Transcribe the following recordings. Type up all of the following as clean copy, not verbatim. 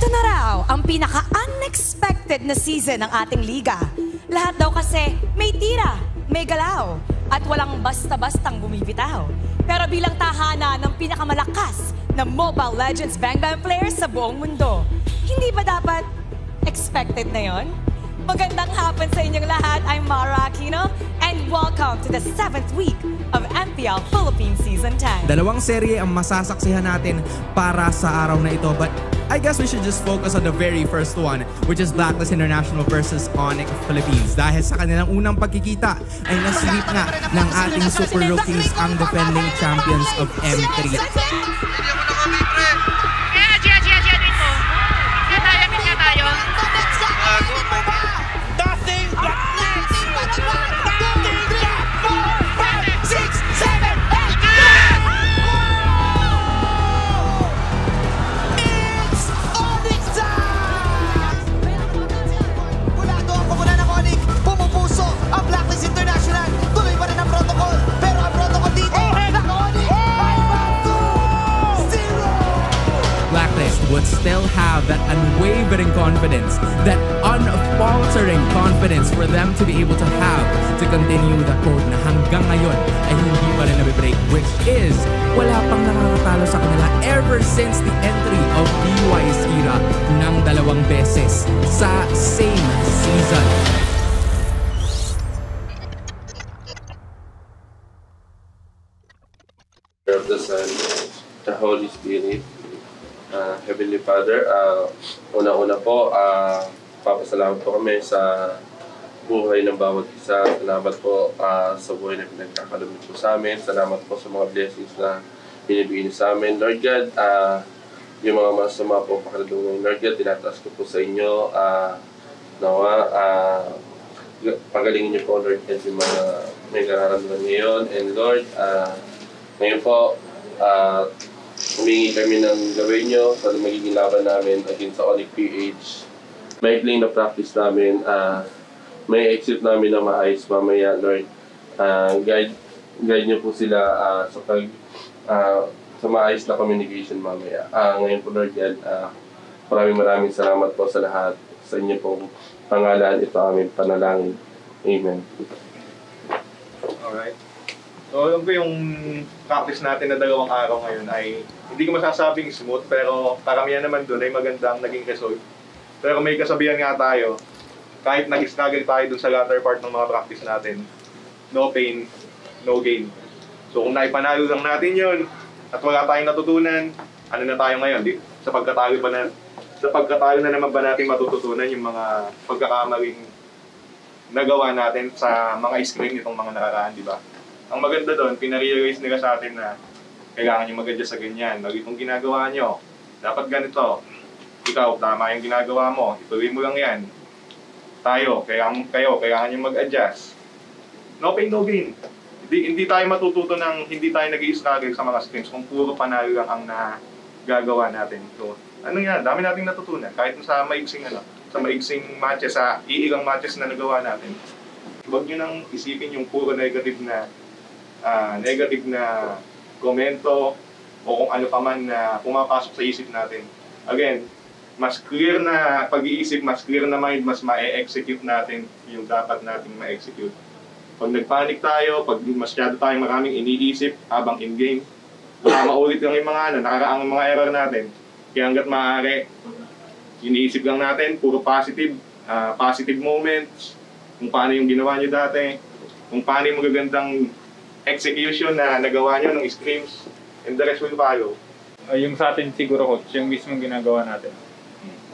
Ito na raw ang pinaka-unexpected na season ng ating liga. Lahat daw kasi may tira, may galaw, at walang basta-bastang bumibitaw. Pero bilang tahanan ng pinakamalakas na Mobile Legends Bang Bang players sa buong mundo, hindi ba dapat expected na yon? Magandang hapon sa inyong lahat. I'm Mara Aquino and welcome to the 7th week of MPL Philippines Season 10. Dalawang serye ang masasaksihan natin para sa araw na ito, but I guess we should just focus on the very first one, which is Blacklist International versus Onyx Philippines. Dahil sa kanilang unang pagkikita ay nasilip nga ng ating Super Rookies ang defending champions of M3. Would still have that unwavering confidence, that unfaltering confidence for them to be able to have to continue the code na hanggang ngayon ay hindi pa rin nabibreak, which is wala pang nakakatalo sa kanila ever since the entry of DY's era ng 2 beses sa same season. Of the Son, the Holy Spirit. Heavenly Father, una-una po, papasalamat po kami sa buhay ng bawat isa. Salamat po sa buhay na pinagkakalumit po sa amin. Salamat po sa mga blessings na binibigay niyo sa amin. Lord God, yung mga masama po pakiramdam ngayon, Lord God, tinataas ko po sa inyo. Nawa, pagalingin niyo po, Lord God, yung mga may nararamdaman ngayon. And Lord, ngayon po, humingi kami ng gawin nyo sa magiging laban namin against sa Onyx PH. Maikling na practice namin, may exit namin na maayos mamaya, Lord. Guide nyo po sila sa maayos na communication mamaya. Ngayon po, Lord God, maraming salamat po sa lahat. Sa inyo pong pangalan, ito aming panalangin. Amen. Alright. So, alam ko yung practice natin na 2 araw ngayon ay hindi ko masasabing smooth, pero karamihan naman doon ay magandang naging result. Pero may kasabihan nga tayo, kahit nag-struggle tayo doon sa latter part ng mga practice natin, no pain, no gain. So kung naipanalo lang natin yun at wala tayong natutunan, ano na tayo ngayon? Sa pagkatalo na naman ba natin matututunan yung mga pagkakamaling nagawa natin sa mga screen nitong mga nakaraan, di ba? Ang maganda doon, pinarealize nila sa atin na kailangan nyo mag-adjust sa ganyan. Itong ginagawa nyo, dapat ganito. Ikaw, tama yung ginagawa mo. Ituloy mo lang yan. Kailangan nyo mag-adjust. No pain, no gain. Hindi tayo matututo ng hindi tayo nag-i-struggle sa mga screens kung puro panalo lang ang nagagawa natin. So, ano yan, dami nating natutunan. Kahit sa maigsing matches, sa iilang matches na nagawa natin. Huwag nyo nang isipin yung puro negative na komento o kung ano pa man na pumapasok sa isip natin. Again, mas clear na pag-iisip, mas clear na mind, mas ma-execute natin yung dapat nating ma-execute. Pag nagpanik tayo, pag masyado tayong maraming iniisip habang in-game, maulit lang yung mga nakaraang mga error natin. Kaya hanggat maaari, iniisip lang natin, puro positive moments, kung paano yung ginawa nyo dati, kung paano yung magagandang execution na nagawa nyo ng screams, and the rest will follow. Yung sa atin siguro, coach, yung mismong ginagawa natin.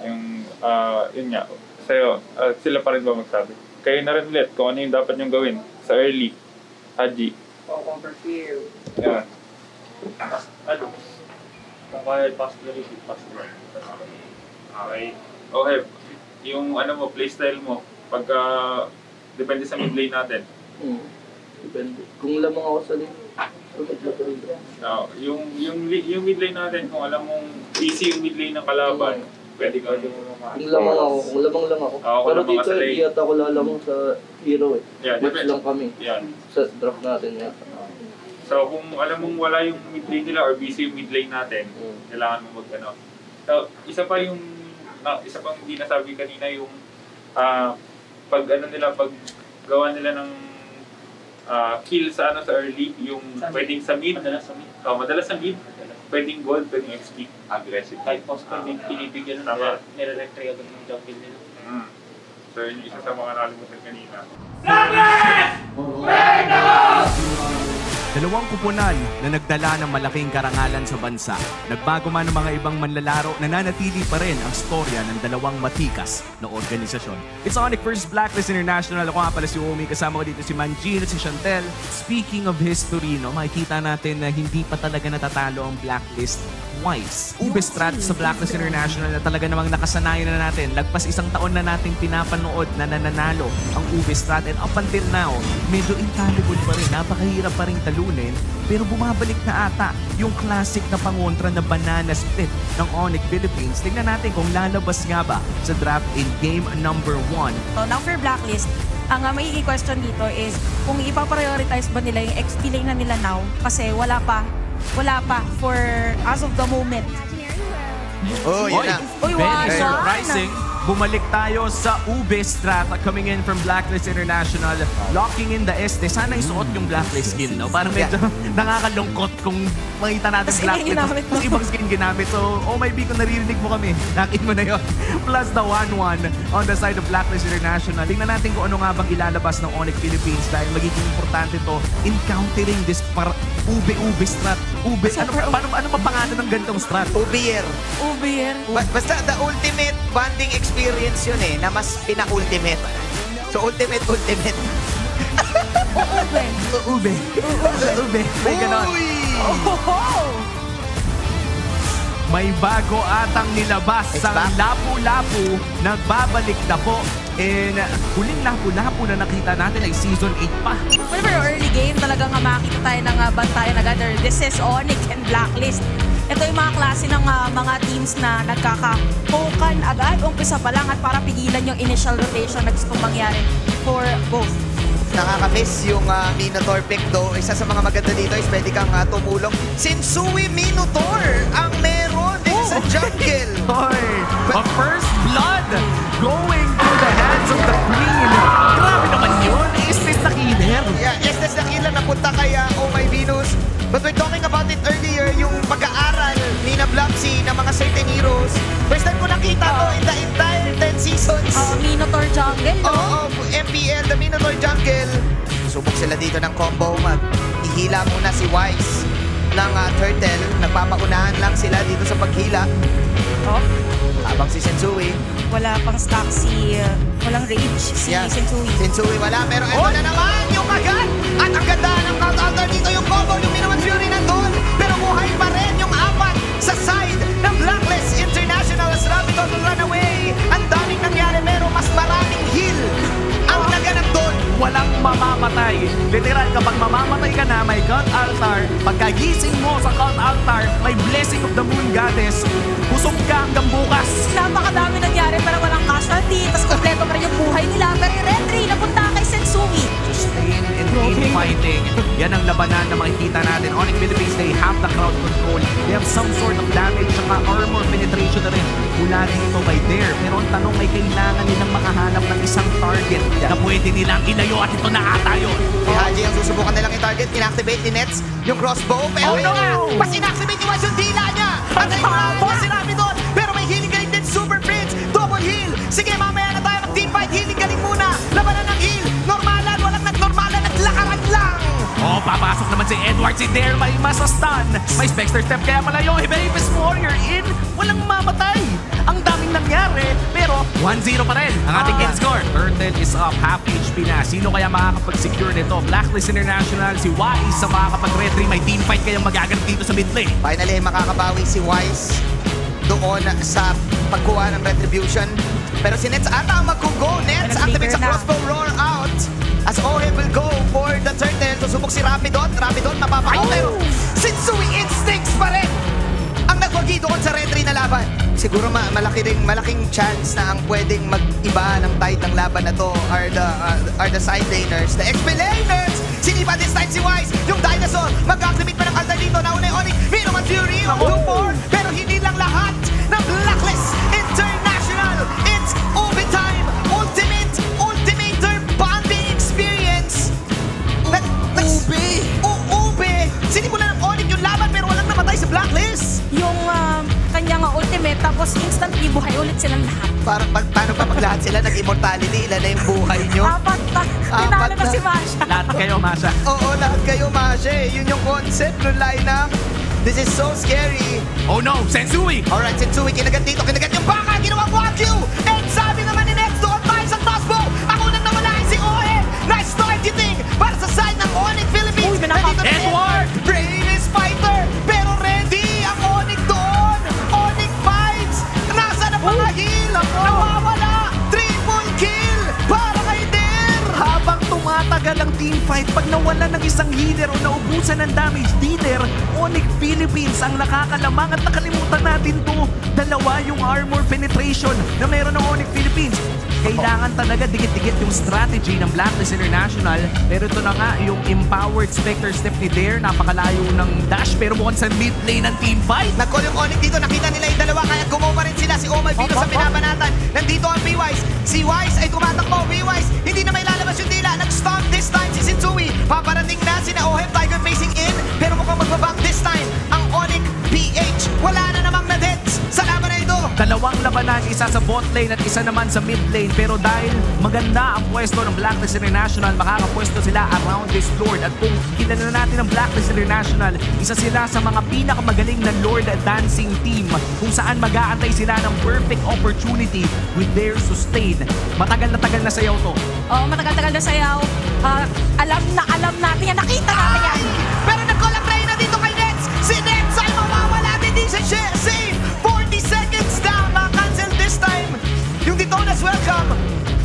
Yung, yun nga, sa'yo, sila pa rin ba magsabi? Kayo na rin ulit kung ano yung dapat nyong gawin sa early, Haji. Overview. Yeah. Ano? Kung kaya pass the receipt, pass the receipt. Okay. Okay. Yung ano mo, playstyle mo, pagka depende sa mid lane natin. Depende. Kung lamang ako sa lane, yung mid lane natin, kung alam mong easy yung mid lane ng kalaban, pwede ka kung lamang lang ako. Pero dito, hindi yata ako lalamang sa hero eh. Yeah, match lang kami. Yan. Sa draft natin yata. So kung alam mong wala yung mid lane nila or busy yung mid lane natin, kailangan mo mag-ano. So isa pa yung isa pang hindi nasabi kanina yung pag gawa nila ng kill sa early, yung pwedeng sa mid. Madalas sa mid. Pwedeng gold, pwedeng XP. Aggressive. Kahit possible din pinibigyan ng nire-retry agad ng jungle nila. So yun isa sa mga nakalimutan kanina. Dalawang kupunan na nagdala ng malaking karangalan sa bansa. Nagbago man ng mga ibang manlalaro, nananatili pa rin ang storya ng dalawang matikas na organisasyon. It's Onyx vs Blacklist International. Ako nga pala si Omi, kasama ko dito si Manjin at si Chantel. Speaking of history, makikita natin na hindi pa talaga natatalo ang Blacklist twice. Ubestrat sa Blacklist International na talaga namang nakasanayan na natin. Lagpas isang taon na nating pinapanood na nananalo ang Ubestrat, and up until now, medyo infallible pa rin. Napakahirap pa rin talunin, pero bumabalik na ata yung classic na pangontra na banana split ng Onyx Philippines. Tingnan natin kung lalabas nga ba sa draft in game number 1. So now for Blacklist, ang magiging question dito is kung ipaprioritize ba nila yung XP lane na nila now kasi wala pa for as of the moment. Oh, yun na. Uy, Very wow. surprising. Bumalik tayo sa Ubestrat coming in from Blacklist International, locking in the este. Sana isuot yung Blacklist skin, no? Parang medyo nakakalungkot kung makita natin Tapos Blacklist. ginamit mo. Tapos ibang skin ginamit. So, oh my B, kung naririnig mo kami, nakit mo na yun. Plus the 1-1 on the side of Blacklist International. Tingnan natin kung ano nga bang ilalabas ng Onyx Philippines dahil magiging importante to in countering this Ubestrat. Ano pa pangalan ng ganitong strat? Ubier. Basta the ultimate bonding experience yun na mas pina-ultimate. So ultimate. Ube. May ganon. May bago atang nilabas It's ang back. Lapu-Lapu. Nagbabalik na po. And huling Lapu-Lapu na nakita natin ay Season 8 pa. Whenever early game, talagang makita tayo ng bantayan agad. This is Onyx and Blacklist. Ito yung mga klase ng mga teams na nagkaka-pokan agad. Umpisa pa lang at para pigilan yung initial rotation na gusto mangyari for both. Nakaka-miss yung Minotaur pick though. Isa sa mga maganda dito is pwede kang tumulong. Sensui Minotaur ang meron din sa jungle. Hoy! A first blood going to the hands of the Queen. Grabe naman yun. Estes na killer. Yeah, Estes na killer na punta kay Oh My Venus. But we're talking about it earlier, yung pag-aaral ni Nablapsi ng mga certain heroes. First time ko nakita to in the entire 10 seasons. Minotaur jungle, no? Oo, MPL, the Minotaur jungle. Subok sila dito ng combo. Ihila muna si Wise ng Turtle. Nagpapaunahan lang sila dito sa paghila. Oh. Habang si Sensui. Wala pang stock walang rage si Sensui. Sensui wala, pero ito na naman yung agad. At ang ganda ng counter dito yung combo, yung Minotaur Fury nandun. Pero buhay pa rin yung apat sa side ng Blacklist International as Rabiton will run away. Ang daming nangyari pero mas maraming heal ang naganap doon. Walang mamamatay. Literal, kapag mamamatay ka na, may God Altar. Pagkagising mo sa God Altar, may Blessing of the Moon Goddess. Busog ka hanggang bukas. Napakadami nangyari pero walang casualty. Tapos kompleto pa rin yung buhay nila. Pero yung Red Tree napunta kay Sensui. Sustain and keep fighting. Yan ang labanan na makikita natin. Onyx Philippines, they have the crowd control. They have some sort of damage saka armor penetration na rin mula dito kay Dare. Pero ang tanong, may kailangan nilang makahanap ng isang target na pwede nilang ilayo at ito na ata yun. Si Haji ang susubukan nilang i-target. In-activate ni Nets yung crossbow. Pero Oh, no! mas in-activate ni Wise yung dila niya. At ay makakuha si Rami doon. Pero may healing galing din. Super Prince. Double heal. Sige, mamaya na tayo mag-team fight. Healing galing muna. Labanan ng heal. Normalan. Walang nag-normalan. Naglakaran lang. Oh, papasok naman si Edward. Si Dare may masa-stun. May Spectre Step kaya malayo. Bravest Warrior in. Walang mamatay. Ang daming nangyari. Pero 1-0 pa rin ang ating kill score. Turtle is up. Half HP na. Sino kaya makakapag-secure nito? Blacklist International. Si Wise sa makakapag-retry. May team fight kayang magaganap dito sa mid lane. Finally, makakabawi si Wise doon sa pagkuha ng retribution. Pero si Nets ata ang mag-go. Nets activate sa crossbow roar out. As Oheb will go for the turtle. Susubok si Rapidon. Rapidon mapapakaw. Pero Sensui Instincts pa rin ang nagwagi doon sa retry na laban. Siguro malaking chance na ang pwedeng mag-iba ng tide ng laban na to are the side laners. The XP laners! Sinipa this time si Wise. Yung Dinosaur mag-activate pa ng altar dito. Nauna yung Onyx. Minotaur Fury. 2-4. Pero hindi lang lahat ng Blacklist International Tapos instantly buhay ulit silang lahat. Paano pa pag lahat sila nag-immortality? Ilan na yung buhay nyo? Apat na. Tinalo na si Masha. Lahat kayo, Masha. Oo, lahat kayo, Masha. Yun yung concept ng lineup. This is so scary. Oh no, Sensui! Alright, Sensui, kinagat dito, kinagat yung baka, ginawang Wagyu! And sabi naman ni Nets, doon tayo sa crossbow! Ang unang nawala ay si Ohe! Nice targeting para sa side ng Onyx Philippines! Uy, binaka- Edward! Bravest fighter! Pero ready ang Onyx doon! Onyx fights! Nasa na mga heal! Nawawala! Triple kill! Para kay Der! Habang tumatagal ang teamfight, pag nawalan ng isang healer o naubusan ng damage leader, Onyx Philippines ang nakakalamang at nakalimutan natin to. Dalawa yung armor penetration na meron ng Onyx Philippines. Kailangan talaga dikit-dikit yung strategy ng Blacklist International. Pero ito na nga, yung empowered Spectre step ni Dare, napakalayo ng dash pero mukhang sa mid lane ng teamfight. Nag-call yung Onyx dito, nakita nila yung dalawa, kaya gumoma rin sila. Si Omar Vino sa pinabanatan. Nandito ang B-Wise. Si Wise ay tumatakbo. B-Wise, hindi na may lalabas yung dila. Nag-stomp this time si Sensui. Paparating na sina Ohem Tiger facing in. Pero mukhang magbaback this time ang Onyx PH. Wala na namang na-deaths sa laban na ito. Dalawang labanan, isa sa bot lane at isa naman sa mid lane. Pero dahil maganda ang pwesto ng Blacklist International, makakapwesto sila around this Lord. At kung kilala natin ang Blacklist International, isa sila sa mga pinakamagaling na Lord dancing team kung saan mag-aantay sila ng perfect opportunity with their sustain. Matagal na sayaw to. Oo, matagal-tagal na sayaw. Alam natin yan. Nakita natin yan. Pero nag-call ang Reyna dito kay Nets. Si Nets ay mawawala din sa save. 40 seconds na. Ma-cancel this time. Yung Detonas welcome.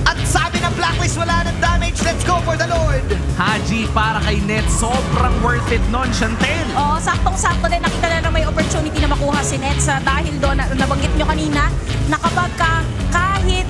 At sabi ng Blacklist, wala ng damage. Let's go for the Lord. Haji para kay Net, sobrang worth it nun, Chantel. Oo, saktong-sakto din. Nakita na may opportunity na makuha si Nets dahil doon, nabanggit nyo kanina, na kapag kahit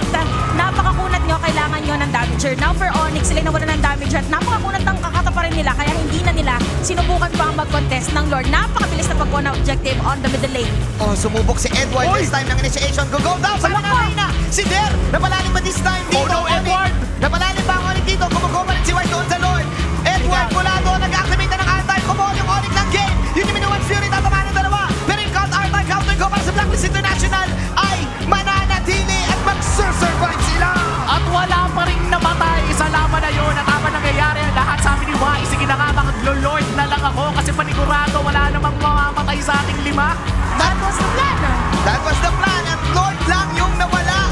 napakakunat nyo, kailangan nyo ng damager. Now for Onyx, sila nawala ng damager at napakakunat ang kakataparin nila kaya hindi na nila sinubukan pa ang mag-contest ng Lord. Napakabilis na pagkuha ng objective on the middle lane. Oh, sumubok si Edward this time ng initiation. Go down sa mga Reyna. Si Der, napalalim ba this time dito? Oh no, Edward! Napalalim ba ang Onyx dito? Kumukuma rin si White doon sa Lord. Edward mula doon, nag-activate na ng anti. Kumon yung Onyx ng game. Yun yung minuwan Fury, tatamaan ng dalawa. Pero yung counter go para sa Blacklist International ay mananatili at mag-survive sila. At wala pa rin namatay sa laban na yun. At habang nangyayari ang lahat, sabi ni Wai, sige na nga, mag-lord na lang ako kasi panigurado, wala namang mamamatay sa ating lima. That was the plan. That was the plan at Lord lang yung nawala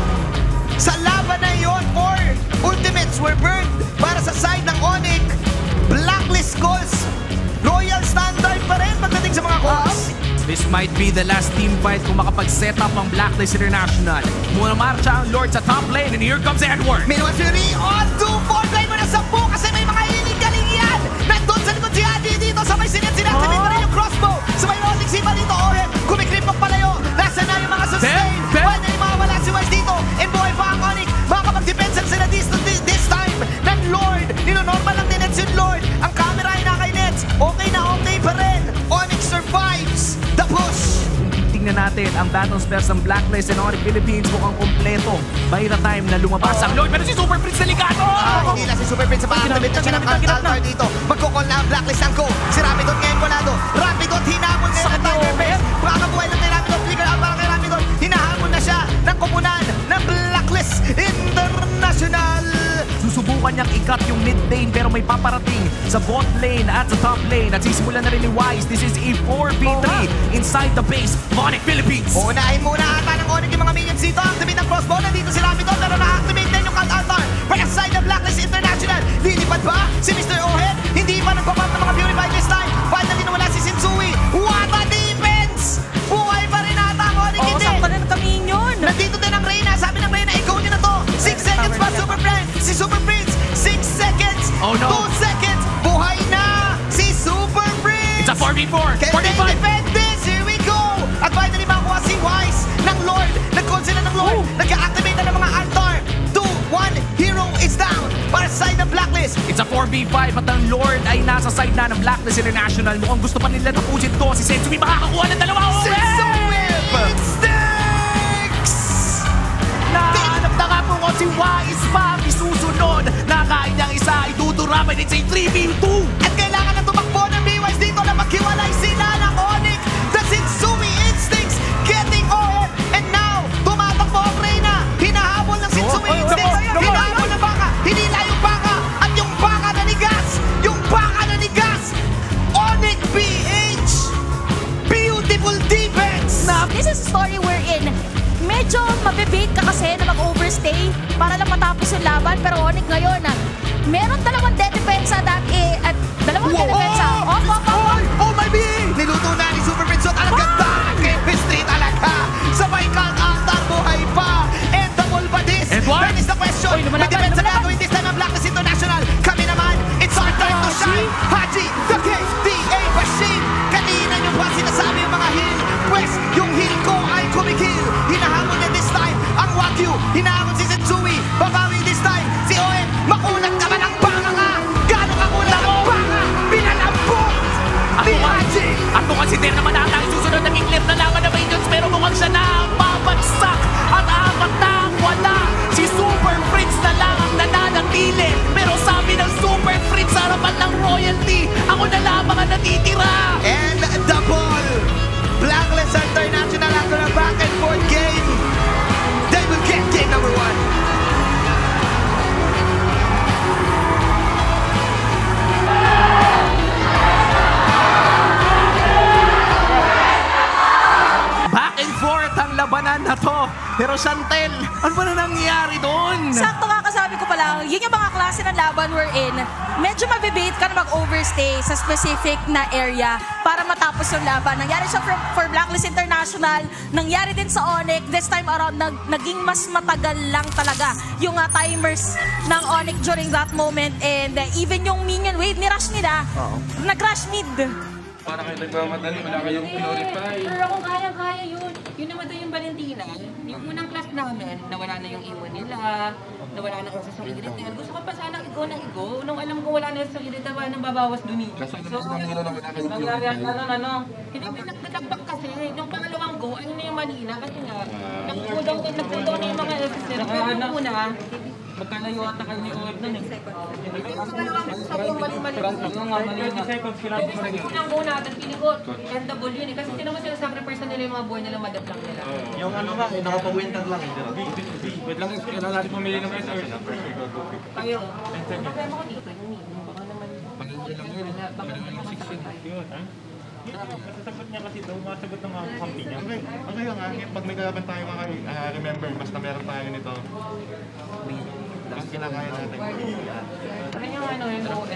sa laban na yun. 4 ultimates were burned para sa side ng Onyx. Blacklist calls. Royal standard pa rin pagdating sa mga calls. This might be the last team fight kung makapag-set up ang Blacklist International. Muna marcha ang Lord sa top lane and here comes Edward. Minuan Fury on 2-4 play mo na 10 kasi may mga hiling-galing yan. Nandun sa likod si Adi dito sa may sinactivate na rin yung crossbow. Sa may Onyx iba dito, Oren. Kumikrip ng palayo. Nasa na yung mga sustain. Finally mawala si Wise dito. And buhay pa ang Onyx. Makakapag-defense sila this time ng Lord. Nino-normal lang ni Nets yung Lord. Ang camera ay na kay Nets. Okay na okay pa rin. Onyx survives the push. Tingnan natin ang battle spells ng Blacklist and Onyx Philippines mukhang kompleto. By the time na lumabas ang Lord, pero si Super Prince delikado! Hindi na si Super Prince sa pang-activate na siya ng altar dito. Magkukol na ang Blacklist ang go. Si Rapidon ngayon walado. Rapidon hinamon ngayon ang Tiger Face. Makakabuhay lang kay Rapidon. Flicker out para kay Rapidon. Hinahamon na siya ng kupunan ng Blacklist International. Susubukan niyang ikat yung mid lane pero may paparating sa bot lane at sa top lane. At sisimulan na rin ni Wise. This is a 4v3 inside the base. Onyx Philippines. Unahin muna ata ng Onyx yung mga minions dito. Activate ng crossbow. Nandito si Rapidon pero na-activate din yung Cult Altar. Para sa side ng Blacklist International. Lilipad ba si Mr. Ohen? Hindi pa nagpapap ng mga Purify this time. Finally nawala si Sensui. What a defense! Buhay pa rin ata ang Onyx. Oo, sakto na kami yun. Nandito din ang Reyna. Sabi ng Reyna, ikaw nyo na to. 6 seconds pa, Super Prince. Si Super Prince, 6 seconds. Oh no. 2 seconds. Buhay na si Super Prince. It's a 4v4. Can they defend this? Here we go. At finally, makuha si Wise ng Lord. Nag-call sila ng Lord. Nag-activate na ng mga altar. 2-1. Hero is down. Para sa side ng Blacklist. It's a 4v5 at ang Lord ay nasa side na ng Blacklist International. Mukhang gusto pa nila tapusin to. Si Sensui makakakuha ng dalawa. Sensui! It sticks! Nahanap na nga po ko si Wise pa ang isusunod. Nakain niyang isa, ituturapan. It's a 3v2. At kailangan na tumakbo ng B-Wise dito na maghiwalay sila ng Onyx. The Sensui Instincts getting on. And now mabibait ka kasi na mag-overstay para lang matapos yung laban. Pero Onyx ngayon, meron dalawang dedepensa at dalawang dedepensa. Oh my being! Niluto na ni Super Prince at ang ganda! Chemistry talaga! Sabay kang atang buhay pa! And double ba this? That is the question! May depensa gagawin this time ang Blacklist International. Kami naman, it's our time to shine! Haji, the KDA machine! Kanina nyo ba sinasabi yung mga heal? Pwes, yung heal ko ay kumikil! Hinahamon niya this time ang Wagyu! Hinahamon si Setsui! Babawi this time! Si Owen, makunat ka ba ng banga nga? Gano'ng kakunat ang banga? Pinalambot! Ni Haji! Ako consider naman ata ang susunod naging clip na laban na may Jones pero mukhang siya na ang babagsak at apat na ang wala. Si Super Fritz na lang ang nananatili pero sabi ng Super Fritz sa harapan ng royalty, ako na lamang ang natitira. And the ball! Blacklist International after a back and forth game. They will get game number 1. Ang labanan na to. Pero Chantel, ano ba na nangyayari doon? Sakto kakasabi ko pa lang, yun yung mga klase ng laban we're in. Medyo mabibait ka na mag-overstay sa specific na area para matapos yung laban. Nangyari siya for Blacklist International, nangyari din sa Onyx. This time around, naging mas matagal lang talaga yung timers ng Onyx during that moment. And even yung minion wave, ni-rush nila, nag-rush mid. Para kayo nagmamadali, wala kayong purify. Pero kung kaya yun. Yun naman daw yung Valentina. Yung unang class namin, nawala na yung iwan nila, nawala na kasi sa Iritel. Gusto ko pa sanang i-go ng i-go. Nung alam ko wala na sa Iritel, wala nang babawas dun eh. Kasi so, nangyari ang hindi nagdagdag kasi. Yung pangalawang go, ayun na yung malina. Kasi nga, nagpudaw na yung mga SSL. Pero yung una, magkalayo ata kayo ni OF nun eh. Yung mali-mali. Yung go natin, pili ko, endable yun eh. Kasi sino mo sinasacrifice na nila yung mga buhay nila, madaplang nila. Yung ano nga, nakapag-winter lang. Wait lang, kailangan natin pumili ng SR. Kayo. Problema ko dito, yun eh. Baka naman. Masasagot niya kasi daw, masagot ng mga kampi niya. Okay nga, pag may kalaban tayo remember, basta meron tayo nito. Mas kinakaya natin. Ano yung ano yung ON?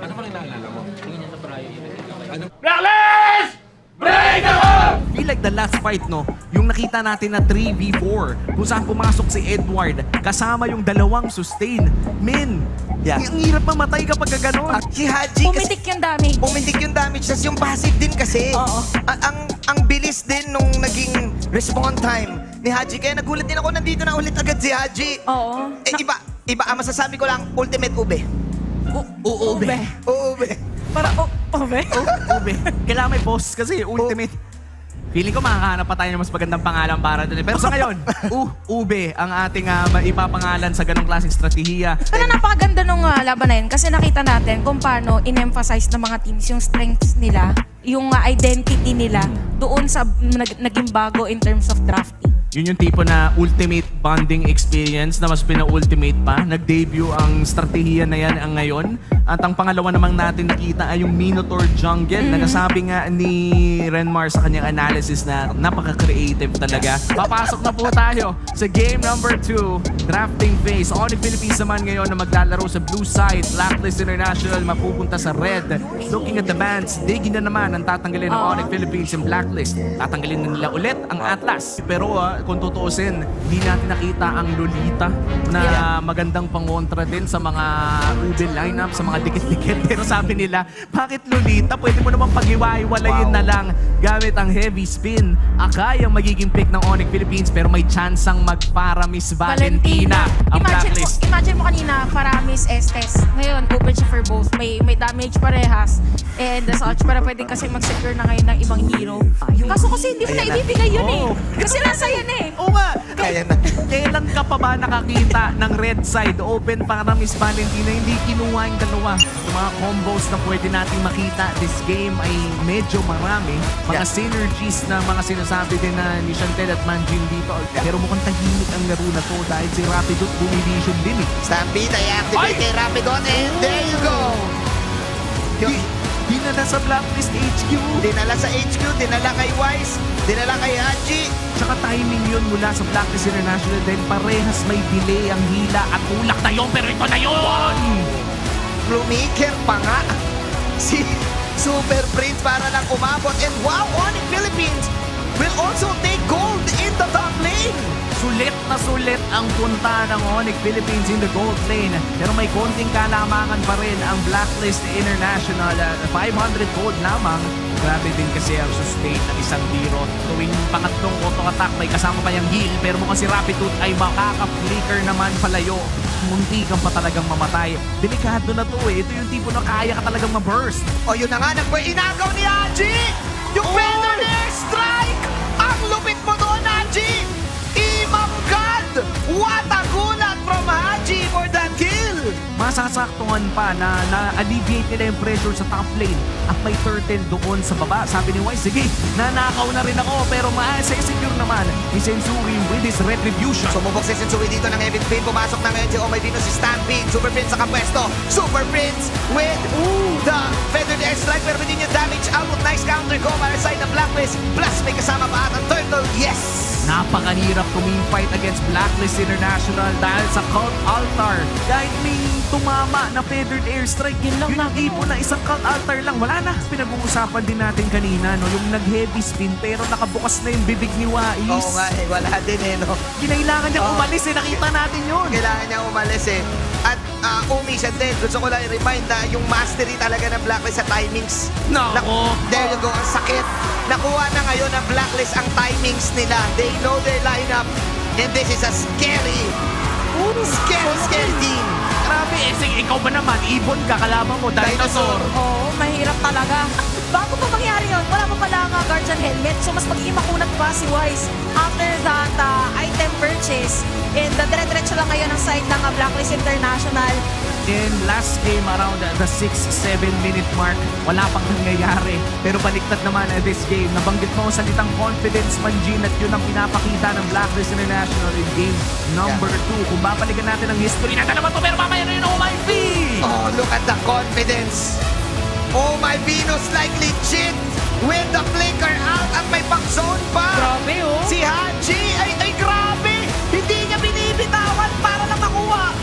Ano pa rin naalala mo? Tingin niya sa priority. Blacklist! Break up! Feel like the last fight, no? Yung nakita natin na 3v4 kung saan pumasok si Edward kasama yung dalawang sustain. Men, ang hirap mamatay kapag gano'n. Si Haji Pumitik yung damage. Pumitik yung damage. Tapos yung passive din kasi. Ang bilis din nung naging respawn time ni Haji. Kaya nagulat din ako, nandito na ulit agad si Haji. Oo. Iba, ang masasabi ko lang, ultimate ube. Ube. Para ube. Ube. Kailangan may boss kasi ultimate. Feeling ko makakahanap pa tayo ng mas magandang pangalan para doon. Pero sa ngayon, Ube ang ating ipapangalan sa ganong klaseng strategiya. Pero napakaganda nung laban na yun kasi nakita natin kung paano in-emphasize ng mga teams yung strengths nila, yung identity nila doon sa naging bago in terms of drafting. Yun yung tipo na ultimate bonding experience na mas pina-ultimate pa. Nag-debut ang strategiya na yan ang ngayon. At ang pangalawa namang natin nakita ay yung Minotaur Jungle na nasabi nga ni Renmar sa kanyang analysis na napaka-creative talaga. Papasok na po tayo sa game number 2, drafting phase. Onyx Philippines naman ngayon na maglalaro sa blue side. Blacklist International mapupunta sa red. Looking at the bands, Diggy na naman ang tatanggalin ng Onyx Philippines yung Blacklist. Tatanggalin na nila ulit ang Atlas. Pero kung tutuusin, di natin nakita ang Lolita na magandang pangontra din sa mga Ube lineup, sa mga dikit-dikit. Pero sabi nila, bakit Lolita? Pwede mo naman pag-iwaiwalayin na lang gamit ang heavy spin. Akay ang magiging pick ng Onyx Philippines pero may chance ang mag-Paramis Valentina ang Blacklist. Imagine mo kanina, Paramis, Estes. Ngayon, open siya for both. May damage parehas. And as such, para pwede kasi mag-secure na ngayon ng ibang hero. Kaso kasi hindi mo na ibibigay yun eh. Kasi nasa yan eh. Oo nga. Kailan ka pa ba nakakita ng red side open para Miss Valentina? Hindi kinuha yung dalawa. Yung mga combos na pwede natin makita this game ay medyo marami. Mga synergies na mga sinasabi din na ni Chantel at Manjin dito. Pero mukhang tahimik ang laro na to dahil si Rapidot bumivision din eh. Stampede ay activate kay Rapidot and there you go. dinala sa Blacklist HQ. Dinala sa HQ, dinala kay Wise, dinala kay Haji. Tsaka timing yun mula sa Blacklist International dahil parehas may delay ang hila at tulak na yun, pero ito na yun! Lumiker pa nga si Super Prince para lang umabot. And wow, Onyx Philippines will also take gold in the top lane. Sulit ang punta ng Onyx Philippines in the gold lane. Pero may konting kalamangan pa rin ang Blacklist International. 500 gold lamang. Grabe din kasi ang sustain ng isang biro. Tuwing pangatlong auto-attack, may kasama pa yung heal. Pero mukhang si Rapidtooth ay makaka-flicker naman palayo. Munti kang pa talagang mamatay. Delikado na to eh. Ito yung tipo na kaya ka talagang ma-burst. O yun na nga, inagaw ni Haji! Yung Feather Air Strike! Ang lupit mo doon, Haji! Imam God! What a gulat from Haji for that kill! Masasaktuhan pa na na-alleviate nila yung pressure sa top lane at may turtle doon sa baba. Sabi ni Wise, sige, nanakaw na rin ako pero ma-secure naman ni Sensui with his retribution. Sumubok si Sensui dito ng Heavy Spin. Pumasok na ngayon si Oh My Venus, si Stampede. Super Prince sa kapwesto. Super Prince with the Feathered Air Strike pero hindi niya damage output. Nice counter go para sa side ng Blacklist. Plus may kasama pa at ang turtle. Yes! Napakahirap fight against Blacklist International dahil sa Cult Altar. Kahit may tumama na Feathered Air Strike, yun ang ipo na isang Cult Altar lang. Wala na. Pinag-uusapan din natin kanina, no? Yung nag-heavy spin pero nakabukas na yung bibig ni Wais. Oo nga eh, wala din eh, no? Kinailangan niya umalis eh. Nakita natin yun. Kailangan niya umalis eh. At Umi, siya din. Gusto ko lang i-remind na yung mastery talaga ng Blacklist sa timings. There you go. Ang sakit. Nakuha na ngayon ng Blacklist ang timings nila. They know their lineup. And this is a scary team. Grabe, ikaw ba naman? Ibon ka, kalaban mo, dinosaur. Oo, mahirap talaga. Bago pa mangyari yun, wala pa pala nga Guardian Helmet. So mas mag-iimakunat pa si Wise after that item purchase. And dire-diretso lang ngayon ang side ng Blacklist International. In last game around the 6-7 minute mark, wala pang nangyayari. Pero baliktad naman this game. Nabanggit mo ang salitang confidence, Manjin, at yun ang pinapakita ng Blacklist International in game number 2. Kung babalikan natin ang history na dalawa to, pero mamaya na yun, Oh My V! Oh, look at the confidence. Oh My Venus like legit with the flicker out at may pang-zone pa. Grabe oh. Si Haji ay grabe. Hindi niya binibitawan para lang makuha.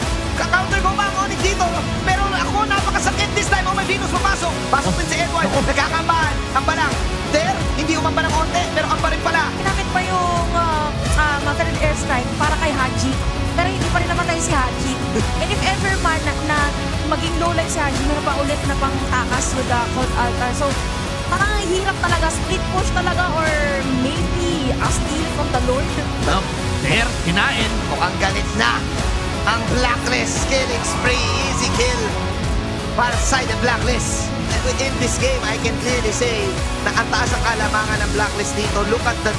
Ka-counter ko ba ang Onyx dito? Pero ako napakasakit this time. Oh My Venus papasok. Pasok din si Edward. Nagkakambahan. Kamba lang. There, hindi umamba ng onte, pero kamba rin pala. Kinakit pa yung Feathered Air Strike para kay Haji. Pero hindi pa rin namatay si Haji. And if ever man na maging low life si Haji, meron pa ulit na pang takas with the Cult Altar. So, parang hirap talaga. Split push talaga or maybe a steal from the Lord. There, kinain. Mukhang galit na ang Blacklist killing spree. Easy kill para sa side ng Blacklist. In this game, I can clearly say na ang taas ang kalamangan ng Blacklist dito. Look at the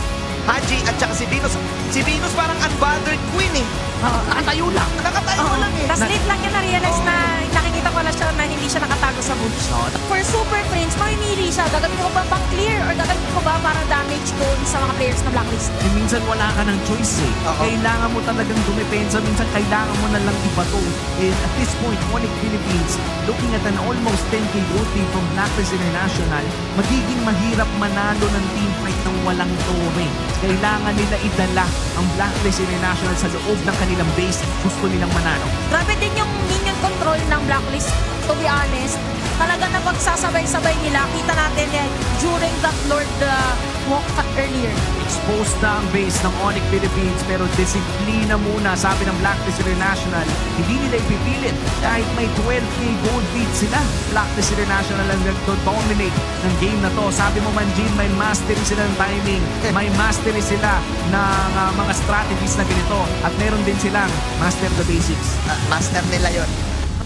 Haji at saka si Venus. Si Venus parang unbothered queen eh. Nakatayo lang. Nakatayo lang eh. Tapos late lang niya na-realize na nakikita ko na siya na hindi siya nakatago sa bush. For Super Prince, mamimili siya. Gagawin ko ba pang clear or gagawin ko ba para damage doon sa mga players na Blacklist? Minsan wala ka ng choice eh. Kailangan mo talagang dumepensa. Minsan kailangan mo na lang ibato. And at this point, Onyx Philippines, looking at an almost 10k gold team from Blacklist International, magiging mahirap manalo ng team fight ng walang tore. Kailangan nila idala ang Blacklist International sa loob ng kanilang base. Gusto nilang manalo. Grabe din yung minion control ng Blacklist. To be honest, talaga na pagsasabay-sabay nila. Kita natin yan during that Lord walk earlier. Exposed na ang base ng Onyx Philippines pero disiplina muna, sabi ng Blacklist International. Hindi nila ipipilit kahit may 12k gold lead sila. Blacklist International ang nagdo-dominate ng game na to. Sabi mo Manjin, may mastery sila ng timing. May mastery sila ng mga strategies na ganito. At meron din silang master the basics. Master nila yon.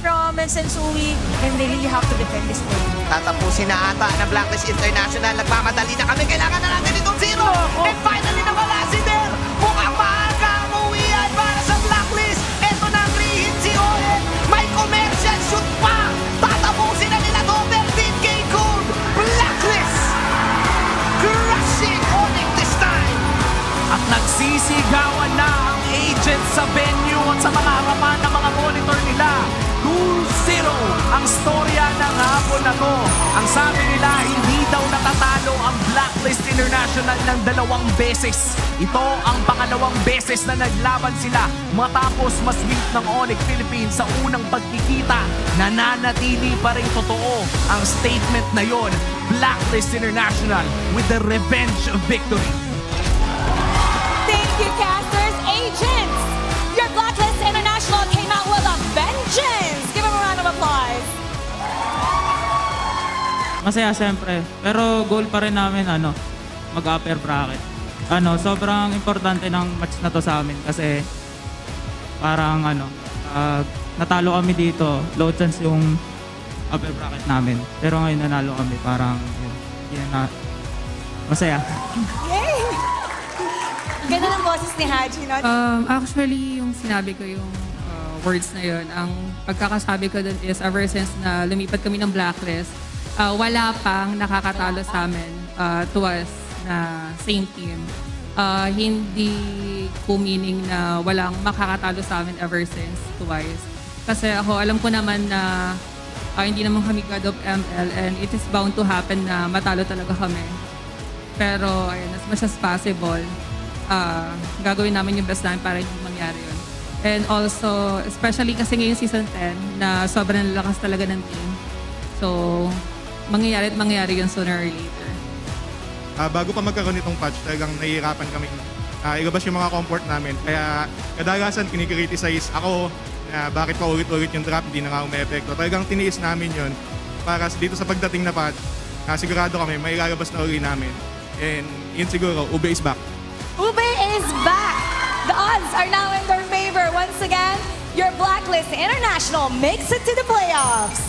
From Sensui, and they really have to defend this point. Tatapusin na ata ng Blacklist International. Nagmamadali na kami. Kailangan na natin itong zero. And finally nawala si Der. Mukhang maaga ang uwian para sa Blacklist. Ito na ang rehit si Owen. May commercial shoot pa. Tatapusin na nila to. 13k gold. Blacklist crushing Onyx this time. At nagsisigawan na ang agents sa venue at sa mga harapan ng mga monitor nila. 2-0 ang storya ng hapon na to. Ang sabi nila, hindi daw natatalo ang Blacklist International ng 2 beses. Ito ang pangalawang beses na naglaban sila matapos masweep ng Onyx Philippines sa unang pagkikita. Nananatili pa rin totoo ang statement na yon. Blacklist International with the revenge of victory. Thank you, casters, agents! Your Blacklist International came out with a vengeance! Give them a round of applause. Masaya siyempre. Pero goal pa rin namin mag-upper bracket. Sobrang importante ng match na to sa amin kasi parang natalo kami dito. Low chance yung upper bracket namin. Pero ngayon nanalo kami. Parang masaya. Yay! Ganda ng boses ni Haji, no? Actually, yung sinabi ko yung words na yun, ang pagkakasabi ko dun is ever since na lumipat kami ng Blacklist, wala pang nakakatalo sa amin to us na same team. Hindi po meaning na walang makakatalo sa amin ever since twice. Kasi ako, alam ko naman na hindi naman kami God of ML and it is bound to happen na matalo talaga kami. Pero ayun, as much as possible, gagawin namin yung best namin para hindi mangyari yun. And also, especially kasi ngayon season 10 na sobrang lakas talaga ng team. So, mangyayari at mangyayari yun sooner or later. Bago pa magkaroon itong patch, talagang nahihirapan kami ilabas yung mga comfort namin. Kaya kadalasan kinikriticize ako na bakit pa ulit-ulit yung drop, hindi na nga umepekto. Talagang tiniis namin yun para dito sa pagdating na patch, sigurado kami may ilalabas na uli namin. And yun siguro, Ube is back. Ube is back! The odds are now in their favor. Once again, your Blacklist International makes it to the playoffs.